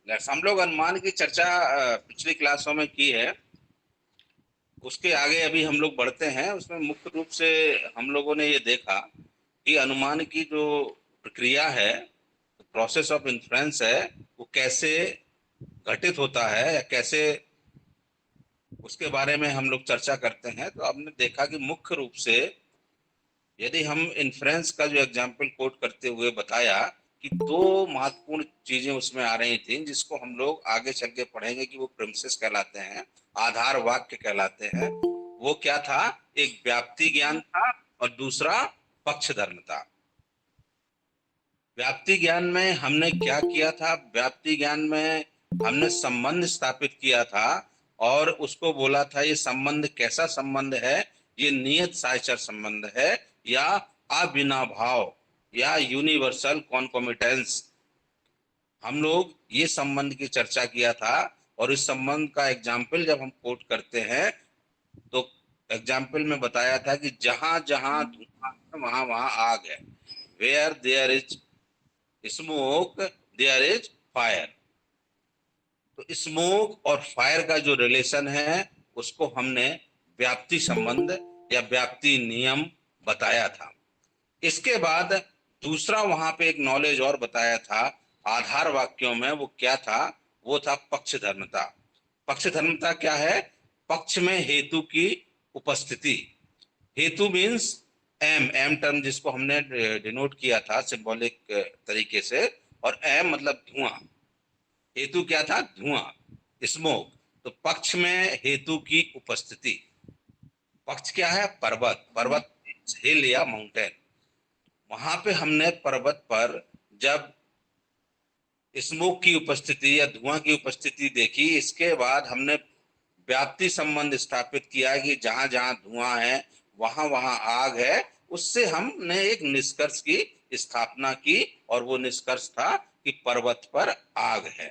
हम लोग अनुमान की चर्चा पिछली क्लासों में की है। उसके आगे अभी हम लोग बढ़ते हैं। उसमें मुख्य रूप से हम लोगों ने ये देखा कि अनुमान की जो प्रक्रिया है, प्रोसेस ऑफ इन्फ्रेंस है, वो कैसे घटित होता है या कैसे, उसके बारे में हम लोग चर्चा करते हैं। तो हमने देखा कि मुख्य रूप से यदि हम इन्फ्रेंस का जो एग्जाम्पल कोट करते हुए बताया कि दो महत्वपूर्ण चीजें उसमें आ रही थी, जिसको हम लोग आगे चल के पढ़ेंगे कि वो प्रेमिसेस कहलाते हैं, आधार वाक्य कहलाते हैं। वो क्या था? एक व्याप्ति ज्ञान था और दूसरा पक्ष धर्म था। व्याप्ति ज्ञान में हमने क्या किया था? व्याप्ति ज्ञान में हमने संबंध स्थापित किया था और उसको बोला था ये संबंध कैसा संबंध है, ये नियत साहचर्य संबंध है या अविनाभाव या यूनिवर्सल कॉन्कोमिटेंस। हम लोग ये संबंध की चर्चा किया था और इस संबंध का एग्जाम्पल जब हम कोट करते हैं तो एग्जाम्पल में बताया था कि जहां जहां धुआं है वहां वहां आग है। Where there is smoke there is fire. तो स्मोक और फायर का जो रिलेशन है उसको हमने व्याप्ति संबंध या व्याप्ति नियम बताया था। इसके बाद दूसरा वहां पे एक नॉलेज और बताया था आधार वाक्यों में। वो क्या था? वो था पक्ष धर्मता। पक्ष धर्मता क्या है? पक्ष में हेतु की उपस्थिति। हेतु मीन्स एम, एम टर्म जिसको हमने डिनोट किया था सिंबॉलिक तरीके से, और एम मतलब धुआं। हेतु क्या था? धुआं, स्मोक। तो पक्ष में हेतु की उपस्थिति। पक्ष क्या है? पर्वत। पर्वत हिल या माउंटेन। वहां पे हमने पर्वत पर जब स्मोक की उपस्थिति या धुआं की उपस्थिति देखी, इसके बाद हमने व्याप्ति संबंध स्थापित किया कि जहां जहां धुआं है वहां वहां आग है। उससे हमने एक निष्कर्ष की स्थापना की और वो निष्कर्ष था कि पर्वत पर आग है।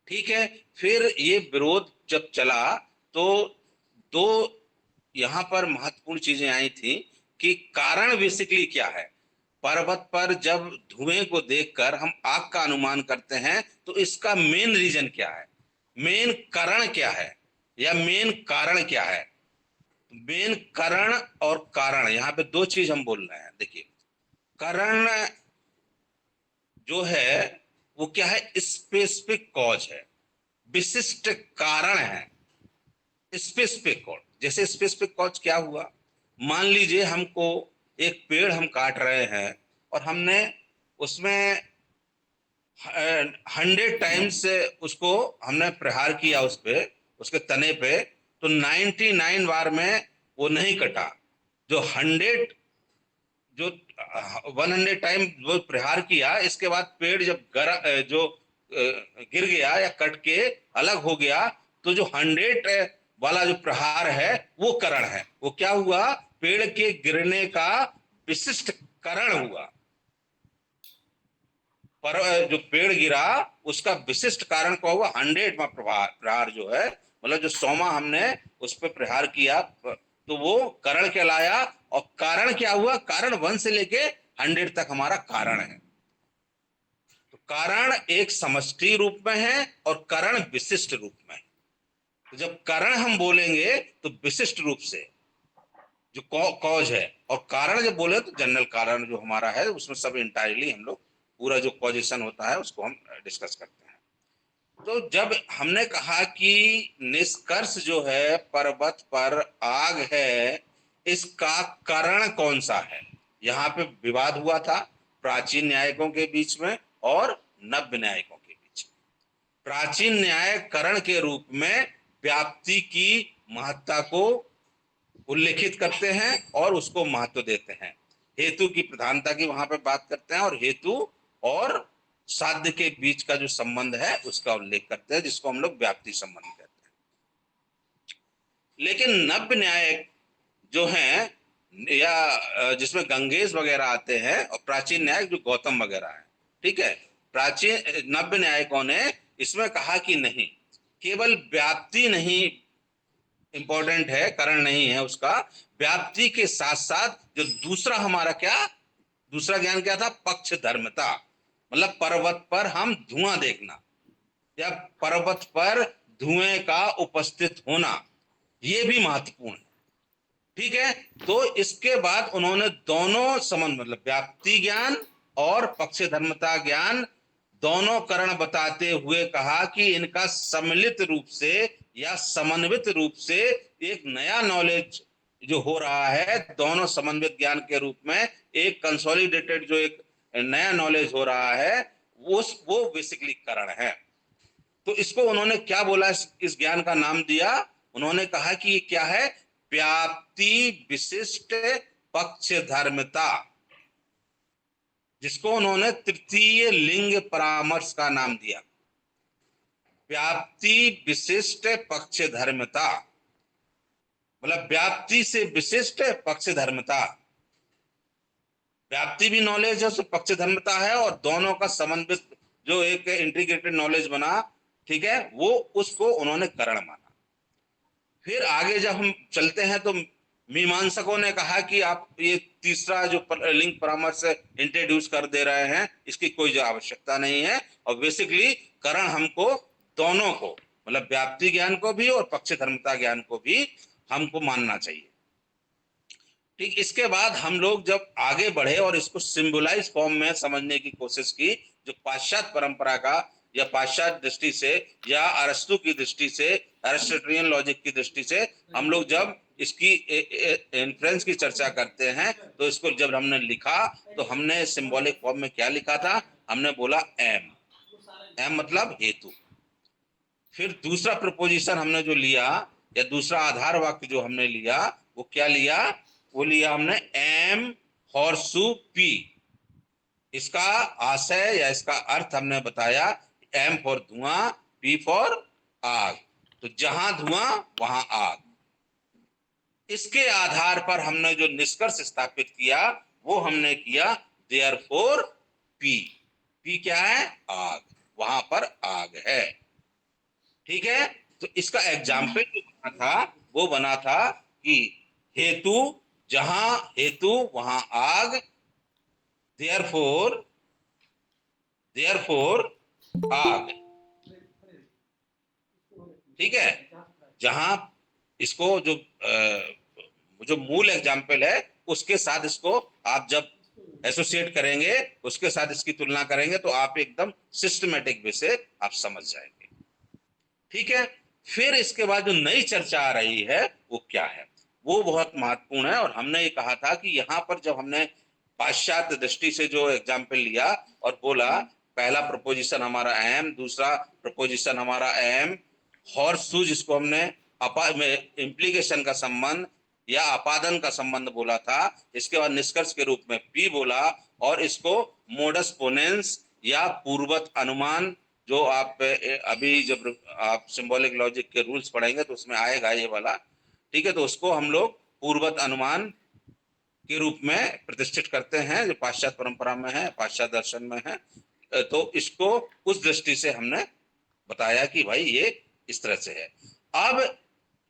ठीक है। फिर ये विरोध जब चला तो दो यहां पर महत्वपूर्ण चीजें आई थी कि कारण बेसिकली क्या है। पर्वत पर जब धुएं को देखकर हम आग का अनुमान करते हैं तो इसका मेन रीजन क्या है, मेन कारण क्या है या मेन कारण क्या है? मेन कारण और कारण, यहाँ पे दो चीज हम बोल रहे हैं। देखिए, कारण जो है वो क्या है? स्पेसिफिक कॉज है, विशिष्ट कारण है। स्पेसिफिक कॉज, जैसे स्पेसिफिक कॉज क्या हुआ? मान लीजिए हमको एक पेड़ हम काट रहे हैं और हमने उसमें 100 टाइम्स उसको हमने प्रहार किया उस पे, उसके तने पे, तो 99 बार में वो नहीं कटा। जो 100 टाइम वो प्रहार किया, इसके बाद पेड़ जब गिर गया या कट के अलग हो गया, तो जो 100 वाला जो प्रहार है वो करण है। वो क्या हुआ? पेड़ के गिरने का विशिष्ट कारण हुआ। पर जो पेड़ गिरा उसका विशिष्ट कारण क्या हुआ? 100वां प्रहार जो है, मतलब जो 100वां हमने उस पर प्रहार किया, तो वो करण कहलाया। और कारण क्या हुआ? कारण 1 से लेके 100 तक हमारा कारण है। तो कारण एक समष्टि रूप में है और कारण विशिष्ट रूप में है। तो जब कारण हम बोलेंगे तो विशिष्ट रूप से जो कॉज है, और कारण जब बोले तो जनरल कारण जो हमारा है उसमें सब इंटायरली हम लोग पूरा जो कॉजेशन होता है उसको हम डिस्कस करते हैं। तो जब हमने कहा कि निष्कर्ष जो है पर्वत पर आग है, इसका कारण कौन सा है? यहाँ पे विवाद हुआ था प्राचीन न्यायिकों के बीच में और नव्य न्यायिकों के बीच में। प्राचीन न्याय करण के रूप में व्याप्ति की महत्ता को उल्लेखित करते हैं और उसको महत्व देते हैं। हेतु की प्रधानता की वहां पे बात करते हैं और हेतु और साध्य के बीच का जो संबंध है उसका उल्लेख करते हैं, जिसको हम लोग व्याप्ति संबंध कहते हैं। लेकिन नव्य न्याय जो है या जिसमें गंगेश वगैरह आते हैं, और प्राचीन न्याय जो गौतम वगैरह है, ठीक है, प्राचीन नव्य न्यायिकों ने इसमें कहा कि नहीं, केवल व्याप्ति नहीं इंपॉर्टेंट है, कारण नहीं है उसका। व्याप्ति के साथ साथ जो दूसरा हमारा क्या, दूसरा ज्ञान क्या था? पक्ष धर्मता। मतलब पर्वत पर हम धुआं देखना या पर्वत पर धुएं का उपस्थित होना, ये भी महत्वपूर्ण है। ठीक है, तो इसके बाद उन्होंने दोनों संबंध मतलब व्याप्ति ज्ञान और पक्षधर्मता ज्ञान दोनों कारण बताते हुए कहा कि इनका सम्मिलित रूप से या समन्वित रूप से एक नया नॉलेज जो हो रहा है, दोनों समन्वित ज्ञान के रूप में एक कंसोलिडेटेड जो एक नया नॉलेज हो रहा है, वो बेसिकली कारण है। तो इसको उन्होंने क्या बोला, इस ज्ञान का नाम दिया, उन्होंने कहा कि ये क्या है, व्याप्ति विशिष्ट पक्षधर्मिता, जिसको उन्होंने तृतीय लिंग परामर्श का नाम दिया। व्याप्ति विशिष्ट पक्षधर्मिता मतलब व्याप्ति से विशिष्ट पक्षधर्मिता, व्याप्ति भी नॉलेज है, उसमें पक्षधर्मिता है, और दोनों का समन्वित जो एक इंटीग्रेटेड नॉलेज बना, ठीक है, वो उसको उन्होंने कारण माना। फिर आगे जब हम चलते हैं तो मीमांसकों ने कहा कि आप ये तीसरा जो लिंग परामर्श इंट्रोड्यूस कर दे रहे हैं, इसकी कोई जो आवश्यकता नहीं है, और बेसिकली कारण हमको दोनों को मतलब व्याप्ति ज्ञान को भी और पक्षधर्मिता ज्ञान को भी हमको मानना चाहिए। ठीक, इसके बाद हम लोग जब आगे बढ़े और इसको सिंबलाइज फॉर्म में समझने की कोशिश की, जो पाश्चात्य परंपरा का या पाश्चात्य दृष्टि से या अरस्तु की दृष्टि से, अरिस्टोटेलियन लॉजिक की दृष्टि से हम लोग जब इसकी इन्फ्लुएंस की चर्चा करते हैं, तो इसको जब हमने लिखा तो हमने सिंबॉलिक फॉर्म में क्या लिखा था, हमने बोला एम, एम मतलब हेतु। फिर दूसरा प्रपोजिशन हमने जो लिया या दूसरा आधार वाक्य जो हमने लिया, वो क्या लिया, वो लिया हमने एम हॉर्सू पी। इसका आशय या इसका अर्थ हमने बताया, एम फॉर धुआं, पी फॉर आग, तो जहां धुआं वहां आग। इसके आधार पर हमने जो निष्कर्ष स्थापित किया वो हमने किया देयरफॉर पी, पी क्या है, आग, वहां पर आग है। ठीक है, तो इसका एग्जाम्पल जो बना था वो बना था कि हेतु, जहां हेतु वहां आग, देयरफॉर, देयरफॉर आग। ठीक है, जहां इसको जो मूल एग्जाम्पल है उसके साथ इसको आप जब एसोसिएट करेंगे, उसके साथ इसकी तुलना करेंगे, तो आप एकदम सिस्टमेटिक वे से आप समझ जाएंगे। ठीक है, फिर इसके बाद जो नई चर्चा आ रही है वो क्या है, वो बहुत महत्वपूर्ण है। और हमने ये कहा था कि यहां पर जब हमने पाश्चात्य दृष्टि से जो एग्जाम्पल लिया और बोला, पहला प्रपोजिशन हमारा एम, दूसरा प्रपोजिशन हमारा एम हॉर्सू, जिसको हमने इम्प्लीकेशन का संबंध या अपादन का संबंध बोला था, इसके बाद निष्कर्ष के रूप में पी बोला, और इसको मोडस पोनेंस या पूर्वत अनुमान, जो आप अभी जब आप सिंबॉलिक लॉजिक के रूल्स पढ़ेंगे तो उसमें आएगा ये वाला। ठीक है, तो उसको हम लोग पूर्वत अनुमान के रूप में प्रतिष्ठित करते हैं, जो पाश्चात्य परंपरा में है, पाश्चात्य दर्शन में है। तो इसको उस दृष्टि से हमने बताया कि भाई ये इस तरह से है। अब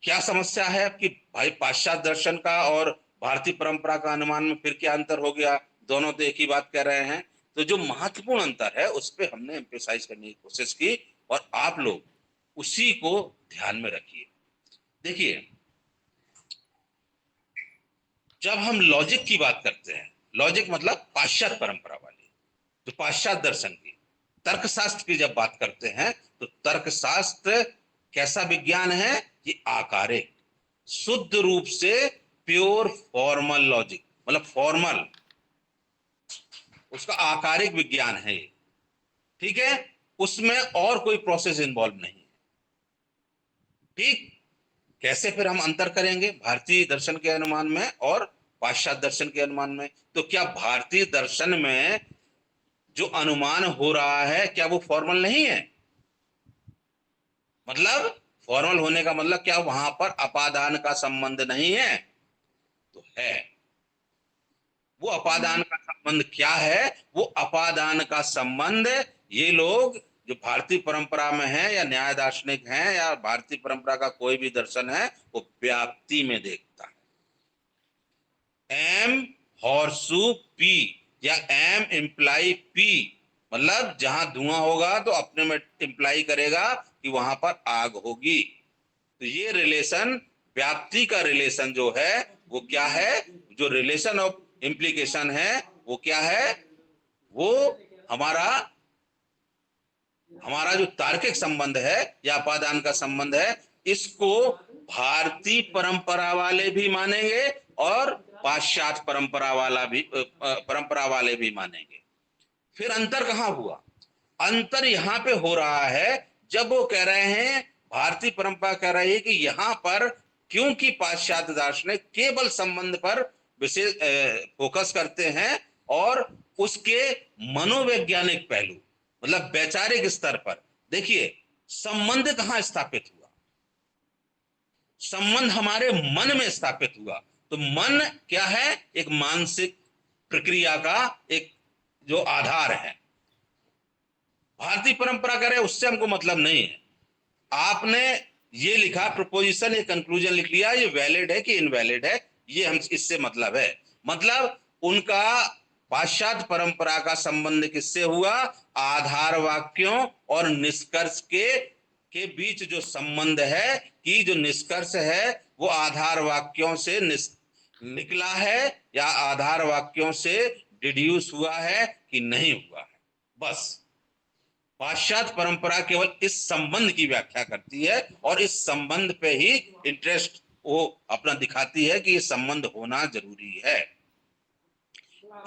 क्या समस्या है कि भाई पाश्चात्य दर्शन का और भारतीय परंपरा का अनुमान में फिर क्या अंतर हो गया, दोनों तो एक ही बात कह रहे हैं। तो जो महत्वपूर्ण अंतर है उस पर हमने एम्फेसाइज करने की कोशिश की, और आप लोग उसी को ध्यान में रखिए। देखिए, जब हम लॉजिक की बात करते हैं, लॉजिक मतलब पाश्चात्य परंपरा वाली, तो पाश्चात्य दर्शन की, तर्कशास्त्र की जब बात करते हैं, तो तर्कशास्त्र कैसा विज्ञान है, ये आकारिक, शुद्ध रूप से प्योर फॉर्मल लॉजिक, मतलब फॉर्मल, उसका आकारिक विज्ञान है ये। ठीक है, उसमें और कोई प्रोसेस इन्वॉल्व नहीं है। ठीक, कैसे फिर हम अंतर करेंगे भारतीय दर्शन के अनुमान में और पाश्चात्य दर्शन के अनुमान में? तो क्या भारतीय दर्शन में जो अनुमान हो रहा है क्या वो फॉर्मल नहीं है? मतलब फॉर्मल होने का मतलब क्या वहां पर अपादान का संबंध नहीं है? तो है। वो अपादान का संबंध क्या है? वो अपादान का संबंध ये लोग जो भारतीय परंपरा में है या न्याय दार्शनिक हैं या भारतीय परंपरा का कोई भी दर्शन है, वो व्याप्ति में देखता है। एम हॉर्सू पी या एम इंप्लाई पी, मतलब जहां धुआं होगा तो अपने में इंप्लाई करेगा कि वहां पर आग होगी। तो ये रिलेशन, व्याप्ति का रिलेशन जो है वो क्या है, जो रिलेशन ऑफ इम्प्लीकेशन है वो क्या है, वो हमारा हमारा जो तार्किक संबंध है या अपादान का संबंध है, इसको भारतीय परंपरा वाले भी मानेंगे और पाश्चात्य परंपरा वाले भी मानेंगे। फिर अंतर कहां हुआ? अंतर यहां पे हो रहा है जब वो कह रहे हैं, भारतीय परंपरा कह रही है कि यहां पर क्योंकि पाश्चात्य दार्शनिक केवल संबंध पर विशेष फोकस करते हैं और उसके मनोवैज्ञानिक पहलू, मतलब वैचारिक स्तर पर। देखिए, संबंध कहां स्थापित हुआ? संबंध हमारे मन में स्थापित हुआ। तो मन क्या है? एक मानसिक प्रक्रिया का एक जो आधार है। भारतीय परंपरा करे उससे हमको मतलब नहीं है। आपने ये लिखा प्रपोजिशन, ये कंक्लूजन लिख लिया, ये वैलिड है कि इनवैलिड है, ये हम इससे मतलब है। मतलब उनका पाश्चात्य परंपरा का संबंध किससे हुआ? आधार वाक्यों और निष्कर्ष के बीच जो संबंध है, कि जो निष्कर्ष है वो आधार वाक्यों से निकला है या आधार वाक्यों से डिड्यूस हुआ है कि नहीं हुआ है। बस पाश्चात्य परंपरा केवल इस संबंध की व्याख्या करती है और इस संबंध पे ही इंटरेस्ट वो अपना दिखाती है कि ये संबंध होना जरूरी है।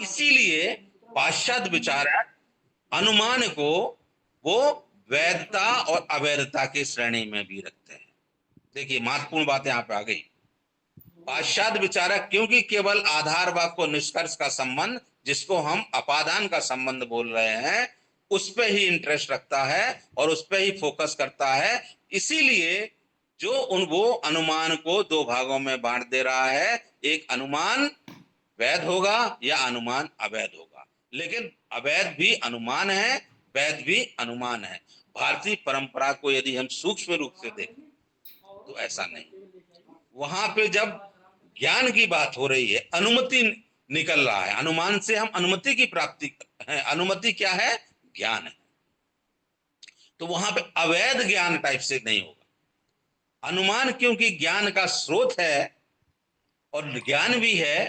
इसीलिए पाश्चात्य विचारक अनुमान को वो वैधता और अवैधता की श्रेणी में भी रखते हैं। देखिए, महत्वपूर्ण बात यहां पे आ गई। पाश्चात्य विचारक क्योंकि केवल आधार वाक्य और निष्कर्ष का संबंध, जिसको हम अपादान का संबंध बोल रहे हैं, उस पे ही इंटरेस्ट रखता है और उस पे ही फोकस करता है। इसीलिए जो वो अनुमान को दो भागों में बांट दे रहा है, एक अनुमान वैध होगा या अनुमान अवैध होगा। लेकिन अवैध भी अनुमान है, वैध भी अनुमान है। भारतीय परंपरा को यदि हम सूक्ष्म रूप से देखें तो ऐसा नहीं। वहां पे जब ज्ञान की बात हो रही है, अनुमति निकल रहा है, अनुमान से हम अनुमति की प्राप्ति है। अनुमति क्या है? ज्ञान है। तो वहां पे अवैध ज्ञान टाइप से नहीं होगा। अनुमान क्योंकि ज्ञान का स्रोत है और ज्ञान भी है,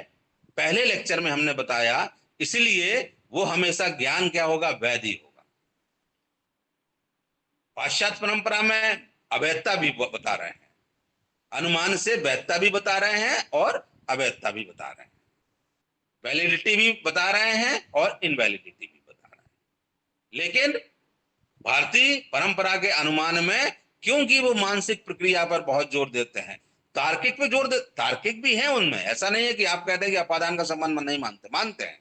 पहले लेक्चर में हमने बताया, इसलिए वो हमेशा ज्ञान क्या होगा? वैध ही होगा। पाश्चात्य परंपरा में अवैधता भी बता रहे हैं, अनुमान से वैधता भी बता रहे हैं और अवैधता भी बता रहे हैं, वैलिडिटी भी बता रहे हैं और इनवैलिडिटी भी बता रहे हैं। लेकिन भारतीय परंपरा के अनुमान में क्योंकि वो मानसिक प्रक्रिया पर बहुत जोर देते हैं, तार्किक पे जोर दे, तार्किक भी है उनमें, ऐसा नहीं है कि आप कहते हैं कि अपादान का संबंध नहीं मानते, मानते हैं।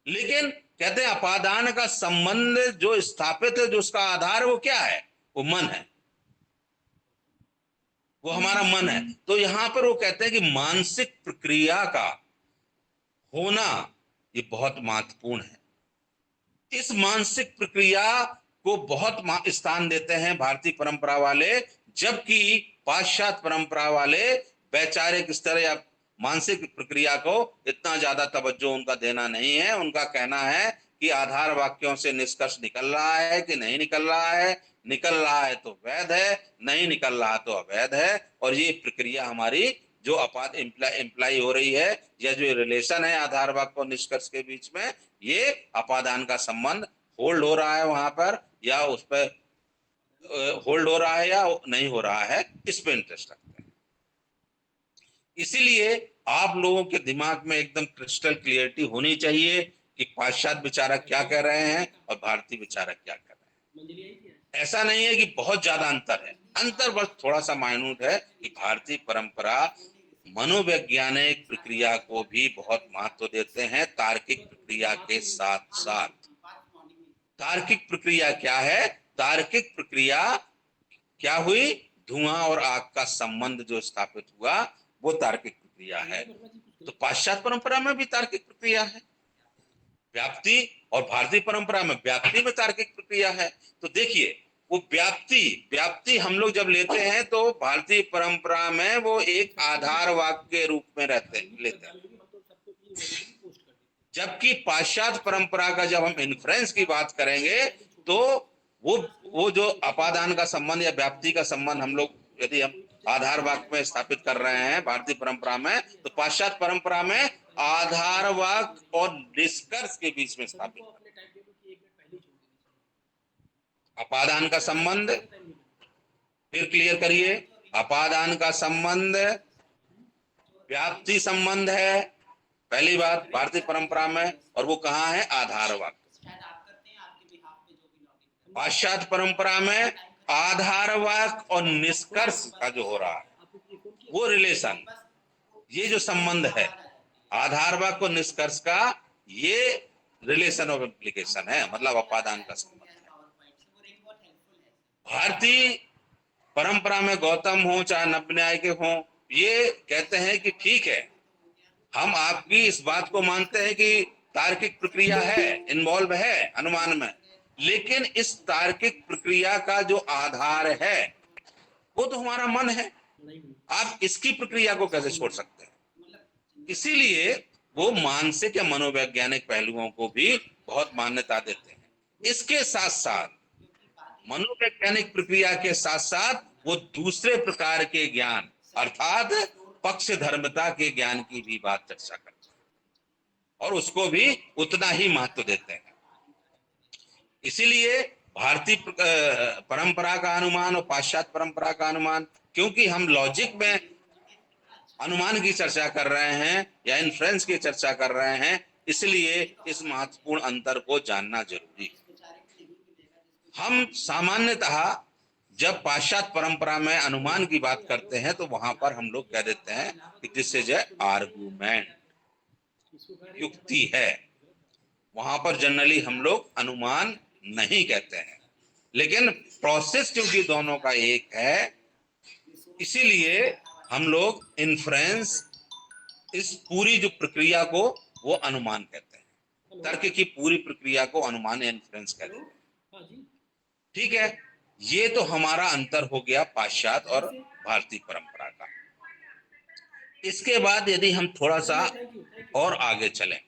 लेकिन कहते हैं अपादान का संबंध जो स्थापित है, जो उसका आधार है, वो क्या है? वो मन है, वो हमारा मन है। तो यहां पर वो कहते हैं कि मानसिक प्रक्रिया का होना ये बहुत महत्वपूर्ण है। इस मानसिक प्रक्रिया को बहुत स्थान देते हैं भारतीय परंपरा वाले, जबकि पाश्चात्य परंपरा वाले वैचारिक स्तर या मानसिक प्रक्रिया को इतना ज्यादा तवज्जो उनका देना नहीं है। उनका कहना है कि आधार वाक्यों से निष्कर्ष निकल रहा है कि नहीं निकल रहा है, निकल रहा है तो वैध है, नहीं निकल रहा तो अवैध है। और ये प्रक्रिया हमारी जो अपाद इम्प्लाई हो रही है, या जो रिलेशन है आधार वाक्य और निष्कर्ष के बीच में, ये अपादान का संबंध होल्ड हो रहा है वहां पर, या उस पर होल्ड हो रहा है या नहीं हो रहा है, इस पे इंटरेस्ट रखते हैं। इसीलिए आप लोगों के दिमाग में एकदम क्रिस्टल क्लियरिटी होनी चाहिए कि पाश्चात्य विचारक क्या कह रहे हैं और भारतीय विचारक क्या कर रहे हैं। ऐसा नहीं है कि बहुत ज्यादा अंतर है, अंतर बस थोड़ा सा माइन्यूट है कि भारतीय परंपरा मनोवैज्ञानिक प्रक्रिया को भी बहुत महत्व देते हैं तार्किक प्रक्रिया के साथ साथ। तार्किक प्रक्रिया क्या है? तार्किक प्रक्रिया क्या हुई? धुआं और आग का संबंध जो स्थापित हुआ, वो तार्किक प्रक्रिया है। तो पाश्चात्य परंपरा में भी तार्किक प्रक्रिया है व्याप्ति, और भारतीय परंपरा में व्याप्ति में तार्किक प्रक्रिया है। तो देखिए, वो व्याप्ति व्याप्ति हम लोग जब लेते हैं तो भारतीय परंपरा में वो एक आधार वाक्य के रूप में लेते हैं। जबकि पाश्चात्य परंपरा का जब हम इन्फ्रेंस की बात करेंगे तो वो जो अपादान का संबंध या व्याप्ति का संबंध हम लोग यदि हम आधार वाक्य में स्थापित कर रहे हैं भारतीय परंपरा में, तो पाश्चात्य परंपरा में आधार वाक्य और निष्कर्ष के बीच में स्थापित अपादान का संबंध। फिर क्लियर करिए, अपादान का संबंध व्याप्ति संबंध है, पहली बात भारतीय परंपरा में, और वो कहाँ है? आधार वाक्य। पाश्चात्य परंपरा में आधार वाक्य और निष्कर्ष का जो हो रहा है वो रिलेशन, ये जो संबंध है आधार वाक्य और निष्कर्ष का, ये रिलेशन ऑफ एप्लीकेशन है, मतलब अपादान का संबंध है। भारतीय परंपरा में गौतम हो चाहे नब्बे न्याय के हो, ये कहते हैं कि ठीक है, हम आपकी इस बात को मानते हैं कि तार्किक प्रक्रिया है, इन्वॉल्व है अनुमान में, लेकिन इस तार्किक प्रक्रिया का जो आधार है वो तो हमारा मन है, आप इसकी प्रक्रिया को कैसे छोड़ सकते हैं? इसीलिए वो मानसिक या मनोवैज्ञानिक पहलुओं को भी बहुत मान्यता देते हैं। इसके साथ साथ मनोवैज्ञानिक प्रक्रिया के साथ साथ वो दूसरे प्रकार के ज्ञान अर्थात पक्ष धर्मता के ज्ञान की भी बात चर्चा करते हैं और उसको भी उतना ही महत्व देते हैं। इसीलिए भारतीय परंपरा का अनुमान और पाश्चात्य परंपरा का अनुमान, क्योंकि हम लॉजिक में अनुमान की चर्चा कर रहे हैं या इन्फ्रेंस की चर्चा कर रहे हैं, इसलिए इस महत्वपूर्ण अंतर को जानना जरूरी है। हम सामान्यतः जब पाश्चात्य परंपरा में अनुमान की बात करते हैं तो वहां पर हम लोग कह देते हैं कि दिस इज ए आर्गुमेंट, युक्ति है। वहां पर जनरली हम लोग अनुमान नहीं कहते हैं, लेकिन प्रोसेस क्योंकि दोनों का एक है, इसीलिए हम लोग इन्फ्रेंस, इस पूरी जो प्रक्रिया को वो अनुमान कहते हैं, तर्क की पूरी प्रक्रिया को अनुमान या इन्फ्रेंस कहते हैं। ठीक है, ये तो हमारा अंतर हो गया पाश्चात्य और भारतीय परंपरा का। इसके बाद यदि हम थोड़ा सा और आगे चलें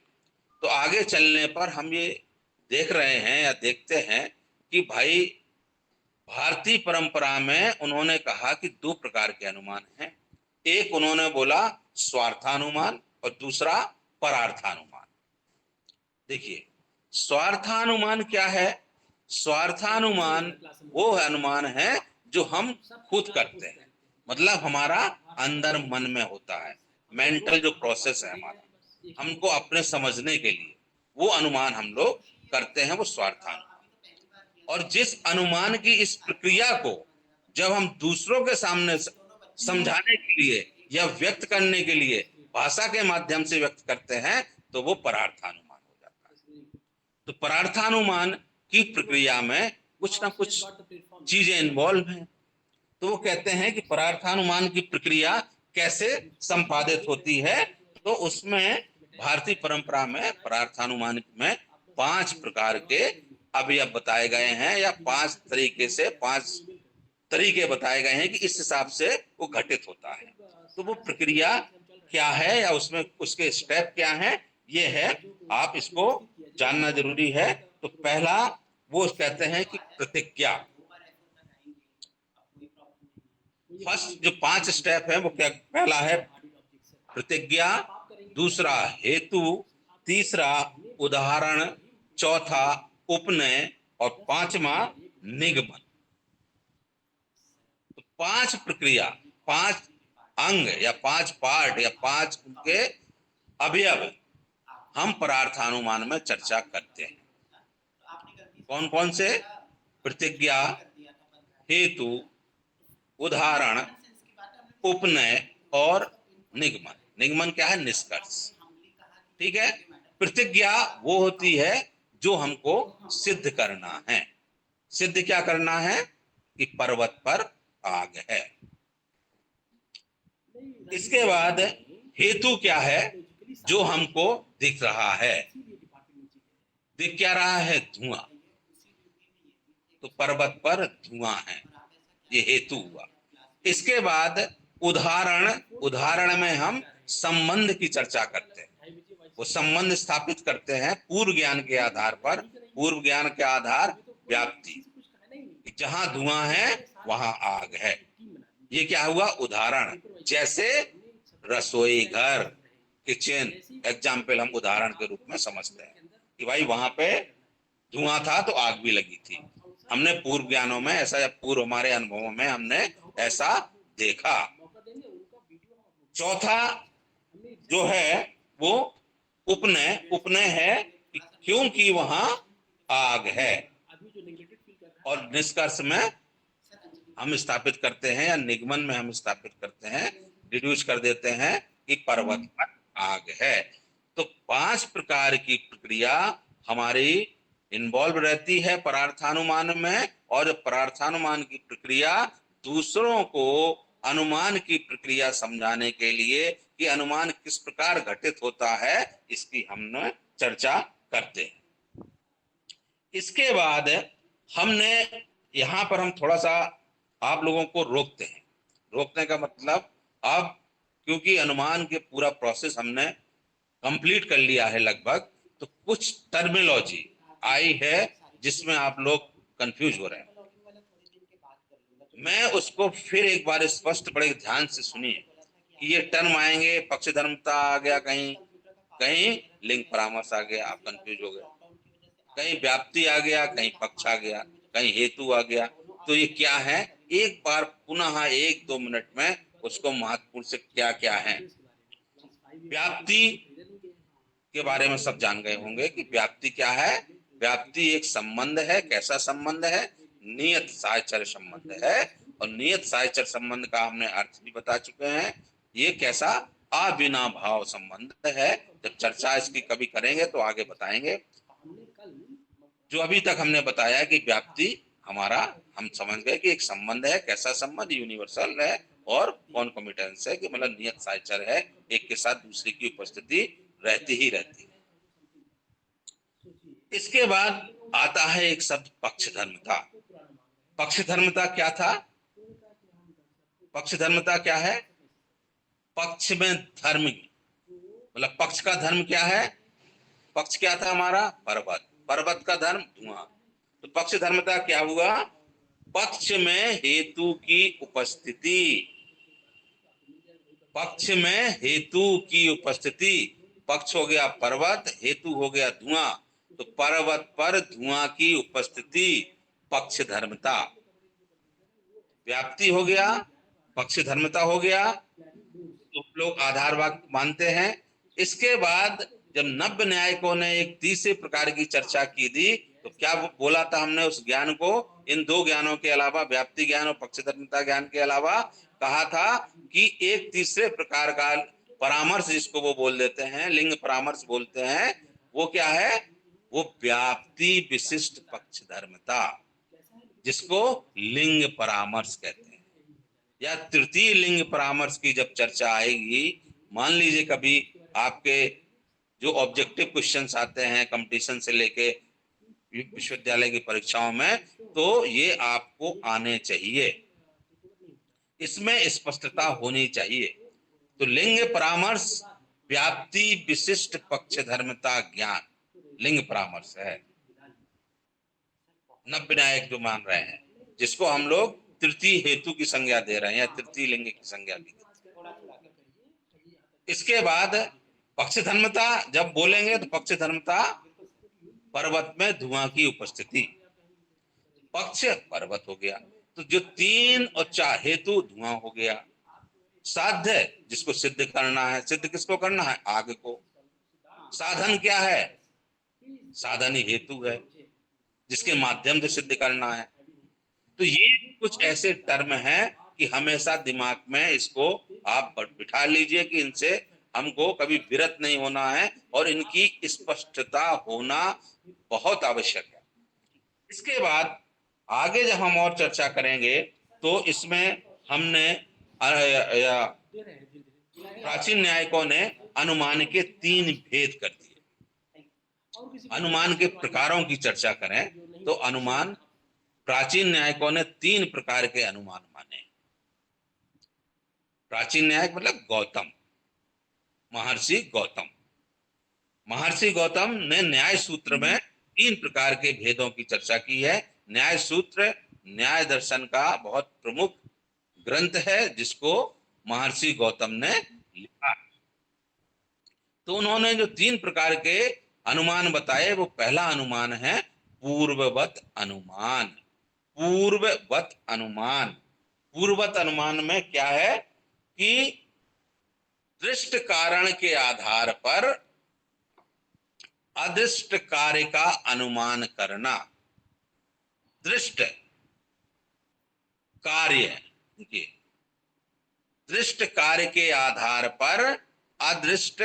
तो आगे चलने पर हम ये देख रहे हैं या देखते हैं कि भाई भारतीय परंपरा में उन्होंने कहा कि दो प्रकार के अनुमान हैं। एक उन्होंने बोला स्वार्थानुमान और दूसरा परार्थानुमान। देखिए, स्वार्थानुमान क्या है? स्वार्थानुमान वो अनुमान है जो हम खुद करते हैं, मतलब हमारा अंदर मन में होता है, मेंटल जो प्रोसेस है हमारा, हमको अपने समझने के लिए वो अनुमान हम लोग करते हैं, वो स्वार्थानुमान। और जिस अनुमान की इस प्रक्रिया को जब हम दूसरों के सामने समझाने के लिए या व्यक्त करने के लिए भाषा के माध्यम से व्यक्त करते हैं तो वो परार्थानुमान हो जाता है। तो परार्थानुमान की प्रक्रिया में कुछ ना कुछ चीजें इन्वॉल्व हैं। तो वो कहते हैं कि परार्थानुमान की प्रक्रिया कैसे संपादित होती है, तो उसमें भारतीय परंपरा में परार्थानुमान में 5 प्रकार के अवयव बताए गए हैं, या 5 तरीके बताए गए हैं कि इस हिसाब से वो घटित होता है। तो वो प्रक्रिया क्या है या उसमें उसके स्टेप क्या है, ये है, आप इसको जानना जरूरी है। तो पहला वो कहते हैं कि प्रतिज्ञा। फर्स्ट जो 5 स्टेप है वो क्या? पहला है प्रतिज्ञा, दूसरा हेतु, तीसरा उदाहरण, चौथा उपनय और 5वां निगमन। तो 5 प्रक्रिया, 5 अंग या 5 पार्ट या 5 उनके अवयव हम परार्थानुमान में चर्चा करते हैं। कौन कौन से? प्रतिज्ञा, हेतु, उदाहरण, उपनय और निगमन। निगमन क्या है? निष्कर्ष। ठीक है, प्रतिज्ञा वो होती है जो हमको सिद्ध करना है। सिद्ध क्या करना है? कि पर्वत पर आग है। इसके बाद हेतु क्या है? जो हमको दिख रहा है। दिख क्या रहा है? धुआं। तो पर्वत पर धुआं है, ये हेतु हुआ। इसके बाद उदाहरण, उदाहरण में हम संबंध की चर्चा करते हैं। वो संबंध स्थापित करते हैं पूर्व ज्ञान के आधार पर। पूर्व ज्ञान के आधार व्याप्ति, जहां धुआं है वहां आग है। ये क्या हुआ? उदाहरण, जैसे रसोई घर, किचन एग्जाम्पल हम उदाहरण के रूप में समझते हैं कि भाई वहां पे धुआं था तो आग भी लगी थी। हमने पूर्व ज्ञानों में ऐसा, पूर्व हमारे अनुभवों में हमने ऐसा देखा। चौथा जो है वो उपनय। उपनय है कि क्योंकि वहां आग है, और निष्कर्ष में हम स्थापित करते हैं या निगमन में हम स्थापित करते हैं, डिड्यूस कर देते हैं कि पर्वत पर आग है। तो 5 प्रकार की प्रक्रिया हमारी इन्वॉल्व रहती है परार्थानुमान में, और परार्थानुमान की प्रक्रिया दूसरों को अनुमान की प्रक्रिया समझाने के लिए कि अनुमान किस प्रकार घटित होता है, इसकी हमने चर्चा करते हैं। इसके बाद हमने यहां पर हम थोड़ा सा आप लोगों को रोकते हैं। रोकने का मतलब, अब क्योंकि अनुमान के पूरा प्रोसेस हमने कंप्लीट कर लिया है लगभग, तो कुछ टर्मिनोलॉजी आई है जिसमें आप लोग कंफ्यूज हो रहे हैं। मैं उसको फिर एक बार स्पष्ट बड़े ध्यान से सुनिए कि ये टर्म आएंगे, पक्ष धर्मता आ गया, कहीं कहीं लिंग परामर्श आ गया, आप कंफ्यूज हो गए, कहीं व्याप्ति आ गया, कहीं पक्ष आ गया, कहीं हेतु आ गया। तो ये क्या है? एक बार पुनः 1-2 मिनट में उसको महत्वपूर्ण से क्या क्या है। व्याप्ति के बारे में सब जान गए होंगे कि व्याप्ति क्या है। व्याप्ति एक संबंध है। कैसा संबंध है? नियत साहचर्य संबंध है। और नियत साहचर्य संबंध का हमने अर्थ भी बता चुके हैं। ये कैसा? अविनाभाव संबंध है। जब चर्चा इसकी कभी करेंगे तो आगे बताएंगे। जो अभी तक हमने बताया कि व्याप्ति हमारा, हम समझ गए कि एक संबंध है। कैसा संबंध? यूनिवर्सल है और कॉन्कोमिटेंस है, कि मतलब नियत साहचर्य है, एक के साथ दूसरे की उपस्थिति रहती ही रहती है। इसके बाद आता है एक शब्द पक्षधर्मता। पक्षधर्मता क्या था? पक्षधर्मता क्या है? पक्ष में धर्म, मतलब पक्ष का धर्म क्या है? पक्ष क्या था हमारा? पर्वत। पर्वत का धर्म धुआं। तो पक्ष धर्मता क्या हुआ? पक्ष में हेतु की उपस्थिति। पक्ष में हेतु की उपस्थिति। पक्ष हो गया पर्वत, हेतु हो गया धुआं। तो पर्वत पर धुआं की उपस्थिति पक्ष धर्मता। व्याप्ति हो गया, पक्ष धर्मता हो गया, तो लोग आधार वाक्य मानते हैं। इसके बाद जब नव्य न्यायिकों ने एक तीसरे प्रकार की चर्चा की थी, तो क्या बोला था हमने उस ज्ञान को? इन 2 ज्ञानों के अलावा, व्याप्ति ज्ञान और पक्ष धर्मता ज्ञान के अलावा, कहा था कि एक तीसरे प्रकार का परामर्श, जिसको वो बोल देते हैं, लिंग परामर्श बोलते हैं, वो क्या है? वो व्याप्ति विशिष्ट पक्ष धर्मता, जिसको लिंग परामर्श कहते हैं। या तृतीय लिंग परामर्श की जब चर्चा आएगी, मान लीजिए कभी आपके जो ऑब्जेक्टिव क्वेश्चंस आते हैं कंपटीशन से लेके विश्वविद्यालय की परीक्षाओं में, तो ये आपको आने चाहिए, इसमें स्पष्टता होनी चाहिए। तो लिंग परामर्श व्याप्ति विशिष्ट पक्ष धर्मता ज्ञान लिंग परामर्श है। नव्य न्यायिक जो मान रहे हैं, जिसको हम लोग तृतीय हेतु की संज्ञा दे रहे हैं या तृतीय लिंग की संज्ञा भी। इसके बाद पक्ष धर्मता जब बोलेंगे तो पक्ष धर्मता पर्वत में धुआं की उपस्थिति, पक्ष पर्वत हो गया। तो जो 3 और 4 हेतु धुआं हो गया। साध्य जिसको सिद्ध करना है, सिद्ध किसको करना है? आग को। साधन क्या है? साधन ही हेतु है, जिसके माध्यम से सिद्ध करना है। तो ये कुछ ऐसे टर्म हैं कि हमेशा दिमाग में इसको आप बिठा लीजिए कि इनसे हमको कभी विरत नहीं होना है, और इनकी स्पष्टता होना बहुत आवश्यक है। इसके बाद आगे जब हम और चर्चा करेंगे तो इसमें हमने प्राचीन न्यायिकों ने अनुमान के 3 भेद कर दिए। अनुमान के प्रकारों की चर्चा करें तो अनुमान, प्राचीन न्यायिकों ने 3 प्रकार के अनुमान माने। प्राचीन न्यायिक मतलब गौतम, महर्षि गौतम। महर्षि गौतम ने न्याय सूत्र में 3 प्रकार के भेदों की चर्चा की है। न्याय सूत्र न्याय दर्शन का बहुत प्रमुख ग्रंथ है जिसको महर्षि गौतम ने लिखा। तो उन्होंने जो 3 प्रकार के अनुमान बताए, वो पहला अनुमान है पूर्ववत अनुमान। पूर्ववत अनुमान, पूर्ववत अनुमान में क्या है कि दृष्ट कारण के आधार पर अदृष्ट कार्य का अनुमान करना। दृष्ट कार्य, देखिए, दृष्ट कार्य के आधार पर अदृष्ट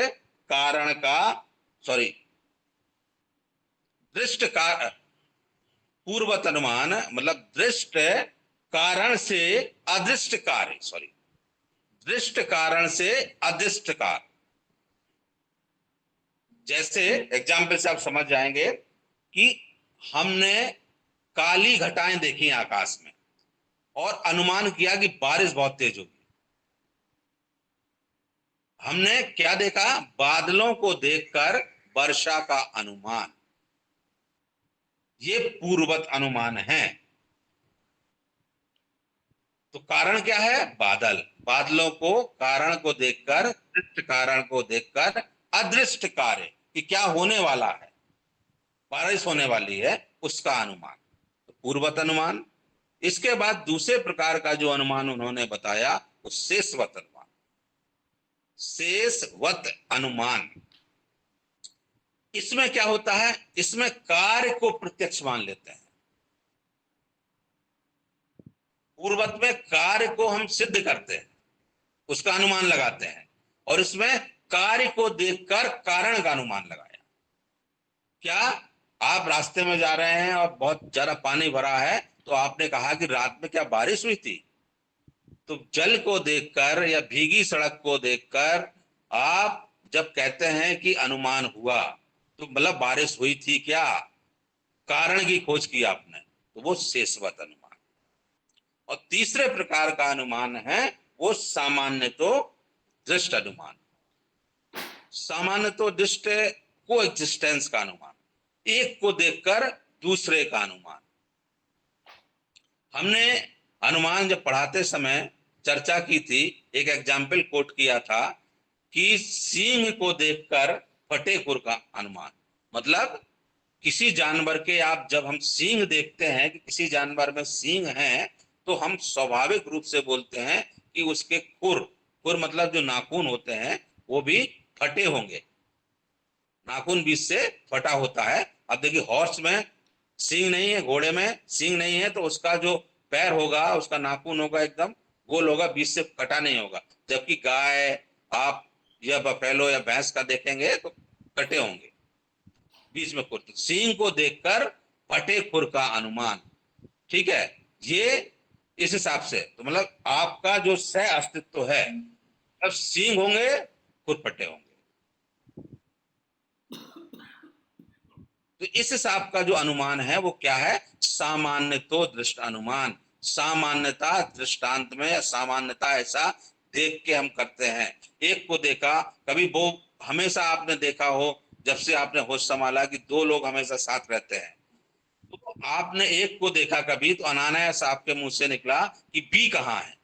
कारण का, सॉरी, दृष्ट कार पूर्वत अनुमान मतलब दृष्ट कारण से अदृष्ट कार्य, सॉरी, दृष्ट कारण से अदृष्ट कार्य। जैसे एग्जाम्पल से आप समझ जाएंगे कि हमने काली घटाएं देखी आकाश में और अनुमान किया कि बारिश बहुत तेज होगी। हमने क्या देखा? बादलों को देखकर वर्षा का अनुमान। ये पूर्ववत अनुमान है। तो कारण क्या है? बादल। बादलों को, कारण को देखकर, दृष्ट कारण को देखकर अदृष्ट कार्य कि क्या होने वाला है, बारिश होने वाली है, उसका अनुमान, तो पूर्ववत अनुमान। इसके बाद दूसरे प्रकार का जो अनुमान उन्होंने बताया वो शेषवत अनुमान। शेषवत अनुमान, इसमें क्या होता है? इसमें कार्य को प्रत्यक्ष मान लेते हैं। पूर्ववत में कार्य को हम सिद्ध करते हैं, उसका अनुमान लगाते हैं, और इसमें कार्य को देखकर कारण का अनुमान लगाया। क्या आप रास्ते में जा रहे हैं और बहुत ज्यादा पानी भरा है, तो आपने कहा कि रात में क्या बारिश हुई थी? तो जल को देखकर या भीगी सड़क को देखकर आप जब कहते हैं कि अनुमान हुआ, तो मतलब बारिश हुई थी क्या, कारण की खोज की आपने, तो वो शेषवत अनुमान। और तीसरे प्रकार का अनुमान है वो सामान्य तो दृष्ट अनुमान। सामान्य तो दृष्ट को एग्जिस्टेंस का अनुमान, एक को देखकर दूसरे का अनुमान। हमने अनुमान जब पढ़ाते समय चर्चा की थी, एक एग्जाम्पल कोट किया था कि सींग को देखकर फतेहपुर का अनुमान। मतलब किसी जानवर के, आप जब हम सींग देखते हैं कि किसी जानवर में सींग हैं, तो हम स्वाभाविक रूप से बोलते हैं कि उसके खुर, खुर मतलब जो नाखून होते हैं वो भी फटे होंगे, नाखून बीच से फटा होता है। अब देखिए हॉर्स में सींग नहीं है, घोड़े में सींग नहीं है, तो उसका जो पैर होगा, उसका नाखून होगा एकदम गोल होगा, बीच से कटा नहीं होगा। जबकि गाय आप या बफेलो या भैंस का देखेंगे तो कटे होंगे, बीच में खुर। तो सींग को देखकर फटे खुर का अनुमान, ठीक है। ये इस हिसाब से तो मतलब आपका जो सह अस्तित्व है, अब सींग होंगे, खुर फटे होंगे। तो इस हिसाब का जो अनुमान है वो क्या है? सामान्य तो दृष्ट अनुमान। सामान्यता दृष्टांत में या सामान्यता ऐसा देख के हम करते हैं। एक को देखा, कभी वो हमेशा आपने देखा हो, जब से आपने होश संभाला, कि दो लोग हमेशा साथ रहते हैं, तो आपने एक को देखा कभी, तो अनायास आपके मुंह से निकला कि बी कहाँ है।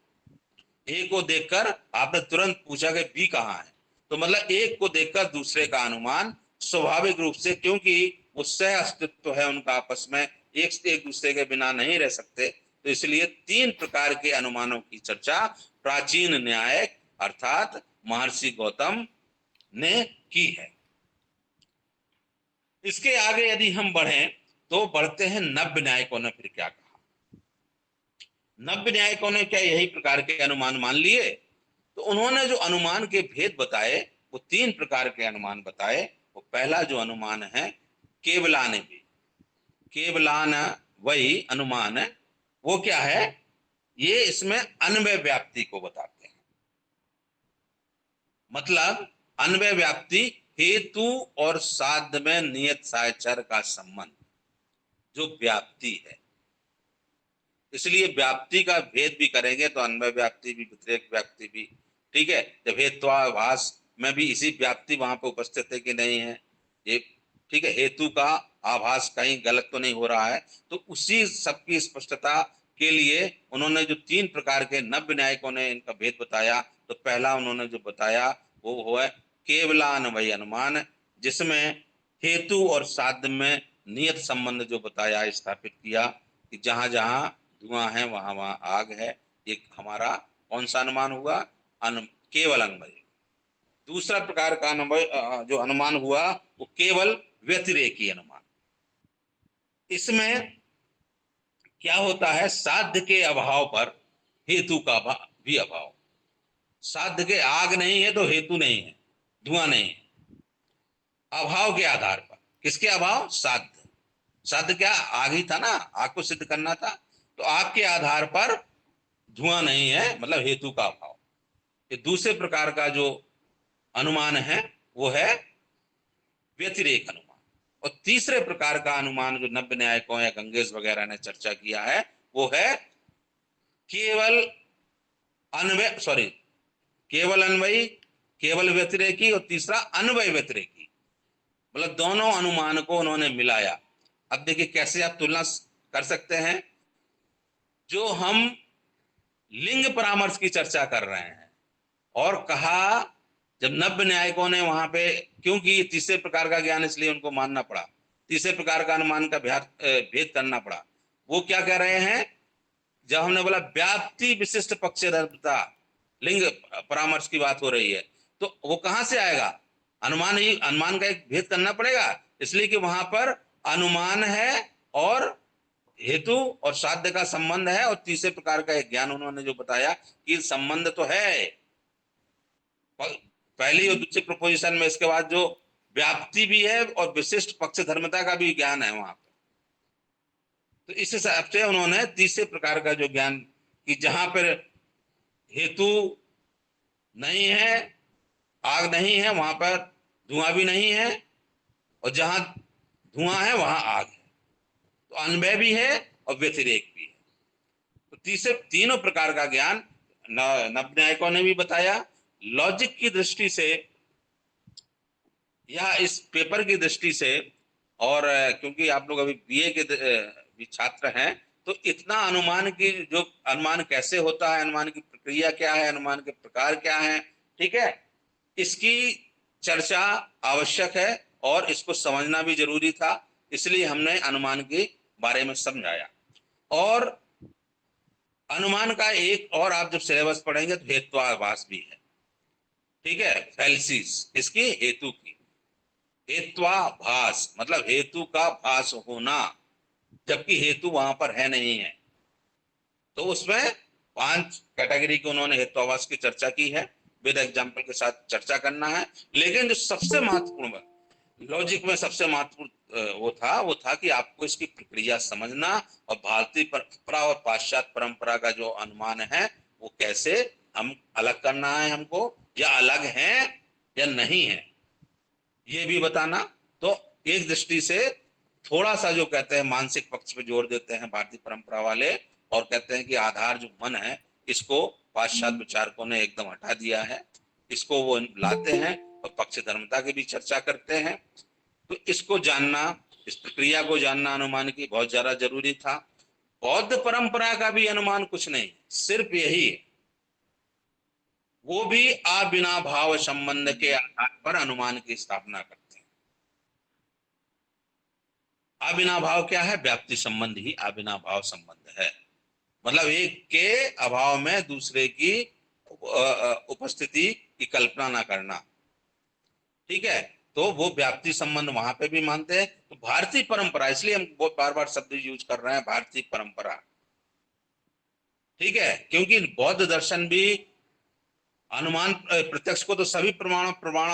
ए को देखकर आपने तुरंत पूछा कि बी कहाँ है। तो मतलब एक को देखकर दूसरे का अनुमान स्वाभाविक रूप से, क्योंकि उससे अस्तित्व है उनका आपस में, एक दूसरे के बिना नहीं रह सकते, तो इसलिए 3 प्रकार के अनुमानों की चर्चा प्राचीन न्याय अर्थात महर्षि गौतम ने की है। इसके आगे यदि हम बढ़ें तो बढ़ते हैं नव्य न्यायिकों ने फिर क्या कहा। नव्य न्यायिकों ने क्या यही प्रकार के अनुमान मान लिए? तो उन्होंने जो अनुमान के भेद बताए वो 3 प्रकार के अनुमान बताए। वो पहला जो अनुमान है केवलान भी, केवलान वही अनुमान है, वो क्या है? ये इसमें अन्वय व्याप्ति को बताते हैं। मतलब अन्वय व्याप्ति, हेतु और साध्य में नियत साहचर्य का संबंध जो व्याप्ति है। इसलिए व्याप्ति का भेद भी करेंगे तो अन्वय व्याप्ति भी, व्यतिरेक व्याप्ति भी, ठीक है। जब हेत्वाभास में भी इसी व्याप्ति वहां पर उपस्थित है कि नहीं है, ये ठीक है, हेतु का आभास कहीं गलत तो नहीं हो रहा है। तो उसी सबकी स्पष्टता के लिए उन्होंने जो 3 प्रकार के नव्य न्यायिकों ने इनका भेद बताया, तो पहला उन्होंने जो बताया वो है केवलान्वयी अनुमान, जिसमें हेतु और साध्य में नियत संबंध जो बताया, स्थापित किया कि जहां जहां धुआं है वहां वहां आग है। एक हमारा कौन सा अनुमान हुआ? केवल अन्वयी। दूसरा प्रकार का जो अनुमान हुआ वो केवल व्यतिरेकी अनुमान। इसमें क्या होता है, साध्य के अभाव पर हेतु का भी अभाव। साध्य के आग नहीं है तो हेतु नहीं है, धुआं नहीं है। अभाव के आधार पर, किसके अभाव? साध्य। साध्य क्या? आग ही था ना, आग को सिद्ध करना था। तो आग के आधार पर धुआं नहीं है, मतलब हेतु का अभाव। ये दूसरे प्रकार का जो अनुमान है वो है व्यतिरेक अनुमान। और तीसरे प्रकार का अनुमान जो नव्य न्यायिकों या गंगेश वगैरह ने चर्चा किया है वो है केवल केवल अन्वयी, केवल व्यतिरेकी, और तीसरा अन्वय व्यतिरेकी। मतलब दोनों अनुमान को उन्होंने मिलाया। अब देखिए कैसे आप तुलना कर सकते हैं। जो हम लिंग परामर्श की चर्चा कर रहे हैं और कहा, जब नव्य न्यायिकों ने वहां पे, क्योंकि तीसरे प्रकार का ज्ञान इसलिए उनको मानना पड़ा, तीसरे प्रकार का अनुमान का भेद करना पड़ा। वो क्या कह रहे हैं, जब हमने बोला व्याप्ति विशिष्ट पक्षधर्मिता, लिंग परामर्श की बात हो रही है, तो वो कहां से आएगा? अनुमान का एक भेद करना पड़ेगा, इसलिए कि वहां पर अनुमान है और हेतु और साध्य का संबंध है, और तीसरे प्रकार का एक ज्ञान उन्होंने जो बताया कि संबंध तो है पहली और दूसरी प्रोपोजिशन में, इसके बाद जो व्याप्ति भी है और विशिष्ट पक्ष धर्मता का भी ज्ञान है वहां पर। तो इस हिसाब से उन्होंने तीसरे प्रकार का जो ज्ञान, कि जहां पर हेतु नहीं है, आग नहीं है, वहां पर धुआं भी नहीं है, और जहां धुआं है वहां आग है, तो अन्वय भी है और व्यतिरेक भी है। तो तीसरे तीनों प्रकार का ज्ञान नव्य न्यायिकों ने भी बताया। लॉजिक की दृष्टि से या इस पेपर की दृष्टि से, और क्योंकि आप लोग अभी बीए के भी छात्र हैं, तो इतना अनुमान की, जो अनुमान कैसे होता है, अनुमान की प्रक्रिया क्या है, अनुमान के प्रकार क्या है, ठीक है, इसकी चर्चा आवश्यक है और इसको समझना भी जरूरी था। इसलिए हमने अनुमान के बारे में समझाया। और अनुमान का एक और, आप जब सिलेबस पढ़ेंगे तो हेत्वाभास भी है, ठीक है, फैल्सिस इसकी, हेतु की। हेत्वाभास मतलब हेतु का भास होना, जबकि हेतु वहां पर है नहीं है। तो उसमें 5 कैटेगरी की उन्होंने हेत्वाभास की चर्चा की है, विद एग्जाम्पल के साथ चर्चा करना है। लेकिन जो सबसे महत्वपूर्ण, लॉजिक में सबसे महत्वपूर्ण वो था कि आपको इसकी प्रक्रिया समझना, और भारतीय परंपरा और पाश्चात्य परंपरा का जो अनुमान है वो कैसे हम अलग करना है हमको, या अलग है या नहीं है, ये भी बताना। तो एक दृष्टि से थोड़ा सा जो कहते हैं मानसिक पक्ष पे जोर देते हैं भारतीय परंपरा वाले, और कहते हैं कि आधार जो मन है इसको पाश्चात्य विचारकों ने एकदम हटा दिया है, इसको वो लाते हैं और पक्ष धर्मता की भी चर्चा करते हैं। तो इसको जानना, इस प्रक्रिया को जानना अनुमान की बहुत ज्यादा जरूरी था। बौद्ध परंपरा का भी अनुमान कुछ नहीं, सिर्फ यही है, वो भी अविनाभाव संबंध के आधार पर अनुमान की स्थापना करते हैं। अविनाभाव क्या है? व्याप्ति संबंध ही अविनाभाव संबंध है। मतलब एक के अभाव में दूसरे की उपस्थिति की कल्पना ना करना, ठीक है। तो वो व्याप्ति संबंध वहां पे भी मानते हैं। तो भारतीय परंपरा, इसलिए हम बार बार शब्द यूज कर रहे हैं भारतीय परंपरा, ठीक है, क्योंकि बौद्ध दर्शन भी अनुमान प्रत्यक्ष को तो सभी प्रमाण प्रमाण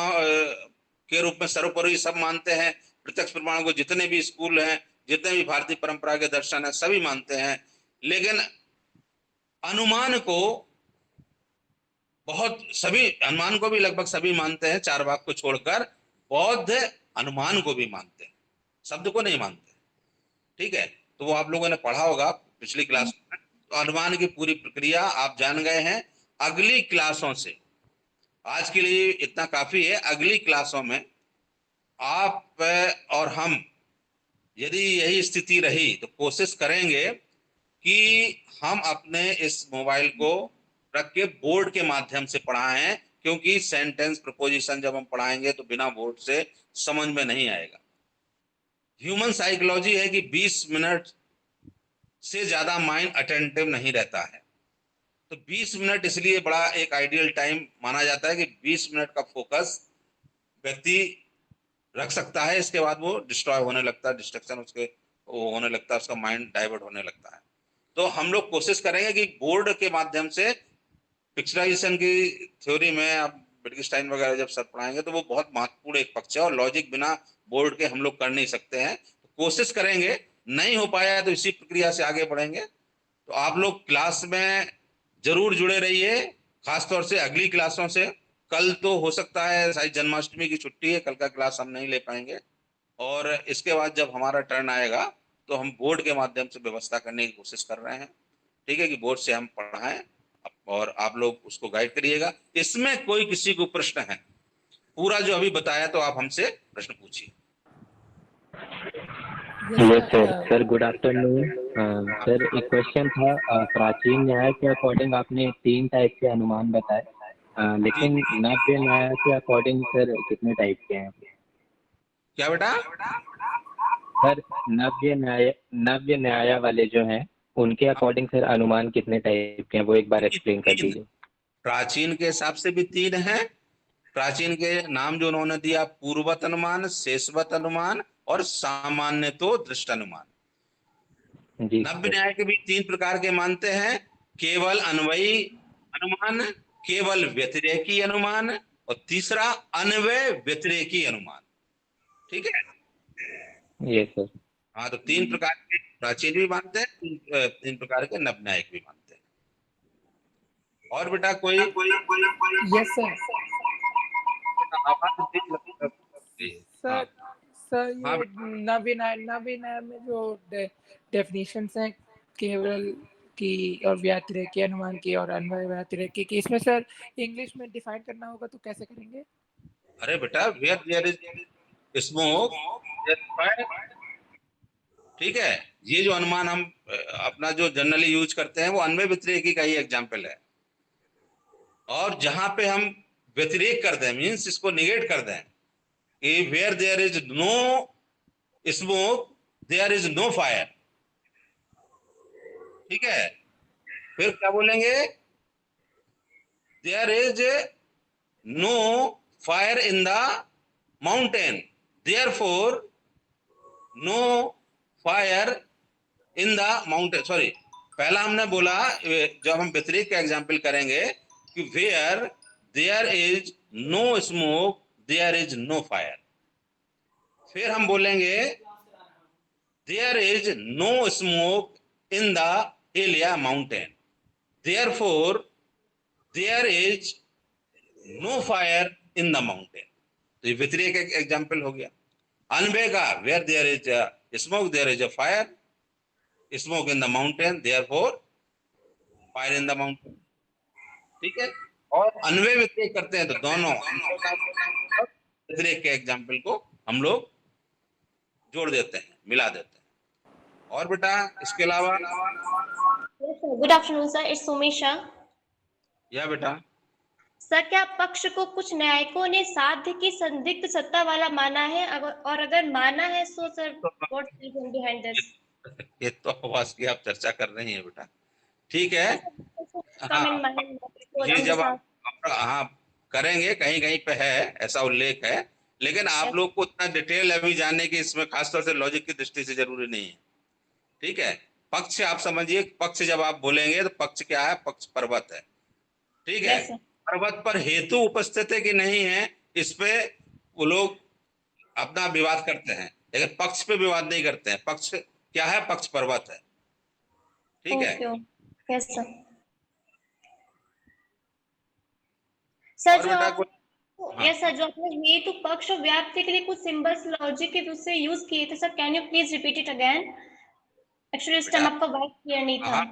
के रूप में सर्वोपरि सब मानते हैं। प्रत्यक्ष प्रमाण को जितने भी स्कूल हैं, जितने भी भारतीय परंपरा के दर्शन है, सभी मानते हैं। लेकिन अनुमान को सभी अनुमान को भी लगभग सभी मानते हैं, चार भाग को छोड़कर। बौद्ध अनुमान को भी मानते हैं, शब्द को नहीं मानते, ठीक है। तो वो आप लोगों ने पढ़ा होगा पिछली क्लास में। तो अनुमान की पूरी प्रक्रिया आप जान गए हैं। अगली क्लासों से आज के लिए इतना काफी है। अगली क्लासों में आप और हम, यदि यही स्थिति रही तो कोशिश करेंगे कि हम अपने इस मोबाइल को रख के बोर्ड के माध्यम से पढ़ाएं, क्योंकि सेंटेंस प्रपोजिशन जब हम पढ़ाएंगे तो बिना बोर्ड से समझ में नहीं आएगा। ह्यूमन साइकोलॉजी है कि 20 मिनट से ज्यादा माइंड अटेंटिव नहीं रहता है। तो 20 मिनट इसलिए बड़ा एक आइडियल टाइम माना जाता है कि 20 मिनट का फोकस व्यक्ति रख सकता है, इसके बाद वो डिस्ट्रॉय होने लगता है, डिस्ट्रक्शन उसके वो होने लगता है, उसका माइंड डाइवर्ट होने लगता है। तो हम लोग कोशिश करेंगे कि बोर्ड के माध्यम से, पिक्चराइजेशन की थ्योरी में आप विटgenstein वगैरह जब सर पढ़ाएंगे तो वो बहुत महत्वपूर्ण एक पक्ष है, और लॉजिक बिना बोर्ड के हम लोग कर नहीं सकते हैं। तो कोशिश करेंगे, नहीं हो पाया तो इसी प्रक्रिया से आगे बढ़ेंगे। तो आप लोग क्लास में जरूर जुड़े रहिए, खासतौर से अगली क्लासों से। कल तो हो सकता है शायद जन्माष्टमी की छुट्टी है, कल का क्लास हम नहीं ले पाएंगे, और इसके बाद जब हमारा टर्न आएगा तो हम बोर्ड के माध्यम से व्यवस्था करने की कोशिश कर रहे हैं। ठीक है, कि बोर्ड से हम पढ़ाएं और आप लोग उसको गाइड करिएगा। इसमें कोई किसी को प्रश्न है, पूरा जो अभी बताया तो आप हमसे प्रश्न पूछिए। Yes sir. Sir good afternoon. Sir एक क्वेश्चन था, प्राचीन न्याय के अकॉर्डिंग आपने 3 टाइप के अनुमान बताए, जी लेकिन नव्य न्याय के अकॉर्डिंग सर कितने टाइप के हैं? क्या बेटा? सर नव्य न्याय वाले जो हैं उनके अकॉर्डिंग सर अनुमान कितने टाइप के हैं, वो एक बार एक्सप्लेन कर तीन। दीजिए। प्राचीन के हिसाब से भी तीन है। प्राचीन के नाम जो उन्होंने दिया, पूर्वत अनुमान, शेषवत अनुमान और सामान्य तो दृष्ट अनुमान। जी नव्य सर। न्याय के भी तीन प्रकार के मानते हैं, केवल अन्वयी अनुमान, केवल व्यतिरेकी अनुमान, और तीसरा अन्वय व्यतिरेकी अनुमान। ठीक है। ये सर। हाँ, तो तीन प्रकार के प्राचीन भी मानते हैं, तीन प्रकार के नव न्यायिक भी मानते हैं। और बेटा कोई? Yes sir. आवाज तेज लगता है। हाँ। सर सर हाँ ये नवीन में जो डेफिनेशंस हैं केवल की और व्यतिरेकी अनुमान की और अन्वय व्यतिरेकी की, इसमें सर इंग्लिश में डिफाइन करना होगा तो कैसे करेंगे? अरे बेटा, where there is smoke there is fire. ठीक है। ये जो अनुमान हम अपना जो जनरली यूज करते हैं वो अन्वय व्यतिरेकी का ही एग्जाम्पल है। और जहां पे हम व्यतिरेक कर दें, मीन्स इसको निगेट कर दें, कि where there is no smoke there is no fire. ठीक है। फिर क्या बोलेंगे? There is no fire in the mountain, therefore no fire in the mountain. Sorry, पहला हमने बोला, जब हम व्यतिरेक का एग्जाम्पल करेंगे, कि where there is no smoke there is no fire. फिर हम बोलेंगे there is no smoke in the एलिया mountain, therefore there is no fire in the mountain. तो ये व्यतिरेक एक एग्जाम्पल हो गया। अनबे का, where there is smoke there is a fire, smoke in the mountain therefore fire in the mountain. ठीक है। और अन्वय व्यतिरेक करते हैं तो दोनों अन्वय का व्यतिरेक के एग्जाम्पल को हम लोग जोड़ देते हैं, मिला देते हैं। और बेटा इसके अलावा? Good afternoon sir, it's Sumesha. या बेटा? सर क्या पक्ष को कुछ न्यायिकों ने साध्य की संदिग्ध सत्ता वाला माना है, और अगर माना है so sir what reason behind this? ये तो आवाज की आप चर्चा कर रही हैं बेटा। ठीक है। कम हाँ, इन माइंड ये I'm जब just हाँ करेंगे, कहीं कहीं पे है ऐसा उल्लेख है, लेकिन आप लोग को उतना डिटेल अभी जानने की इसमें खासतौर से लॉजिक की दृष्टि से जरूरी नहीं है। ठीक है। पक्ष आप समझिए, पक्ष जब आप बोलेंगे तो पक्ष क्या है? पक्ष पर्वत है। ठीक है। yes sir. पर्वत पर हेतु उपस्थित है कि नहीं है, इस पे वो लोग अपना विवाद करते हैं, लेकिन पक्ष पे विवाद नहीं करते हैं। पक्ष क्या है? पक्ष पर्वत है। ठीक है। Okay. Yes sir. सर और जो बेटा आप कुछ? हाँ। यस सर, जो आपने हेतु पक्ष और व्याप्ति के लिए कुछ सिंबल्स लॉजिक के उससे यूज किए थे sir, can you please repeat it again? Actually इस टाइम बेटा आपका वॉइस क्लियर नहीं था। हाँ,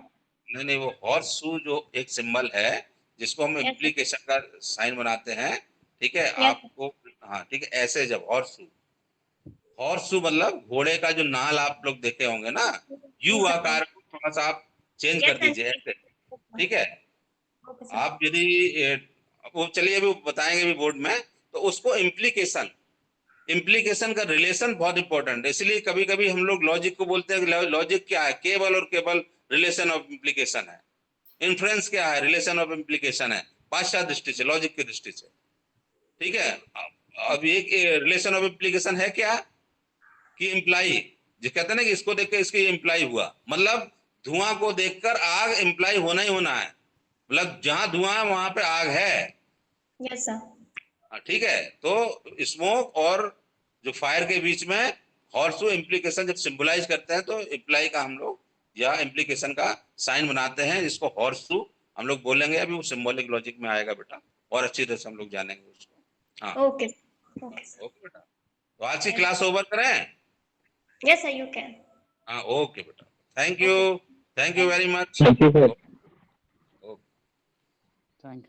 नहीं नहीं, वो हॉर्स शू जो एक सिंबल है, जिसको हम यस इम्प्लीकेशन का साइन बनाते हैं। ठीक है यस आपको। हाँ ठीक है, ऐसे जब हॉर्स शू, हॉर्सू मतलब घोड़े का जो नाल आप लोग देखे होंगे ना, यू आकार को थोड़ा सा आप चेंज कर दीजिए ऐसे, ठीक है। Okay sir. आप यदि वो चलिए अभी बताएंगे भी बोर्ड में, तो उसको इम्प्लीकेशन का रिलेशन बहुत इंपॉर्टेंट है। इसलिए कभी कभी हम लोग लॉजिक को बोलते हैं कि लॉजिक क्या है, केवल और केवल रिलेशन ऑफ इम्प्लीकेशन है। इन्फ्रेंस क्या है, रिलेशन ऑफ इम्प्लीकेशन है, पाश्चात्य दृष्टि से, लॉजिक की दृष्टि से, ठीक है। अब एक रिलेशन ऑफ इम्प्लीकेशन है क्या, कि इम्प्लाई, जो कहते हैं ना कि इसको देख के इसके इम्प्लाई हुआ, मतलब धुआं को देखकर आग इम्प्लाई होना ही होना है, मतलब जहां धुआं है वहां पे आग है। Yes sir. ठीक है। तो स्मोक और जो फायर के बीच में हॉर्सू इम्प्लीकेशन जब सिंबलाइज करते हैं, तो इम्प्लाई का हम लोग या इम्प्लीकेशन का साइन बनाते हैं, जिसको हॉर्सू हम लोग बोलेंगे। अभी वो सिंबॉलिक लॉजिक में आएगा बेटा, और अच्छी तरह से हम लोग जानेंगे उसको। हाँ ओके ओके सर। ओके बेटा, तो आज की क्लास ओवर करें। Yes sir, you can. हाँ ओके बेटा, thank okay. You very much. Thank you sir. Okay. Thank you.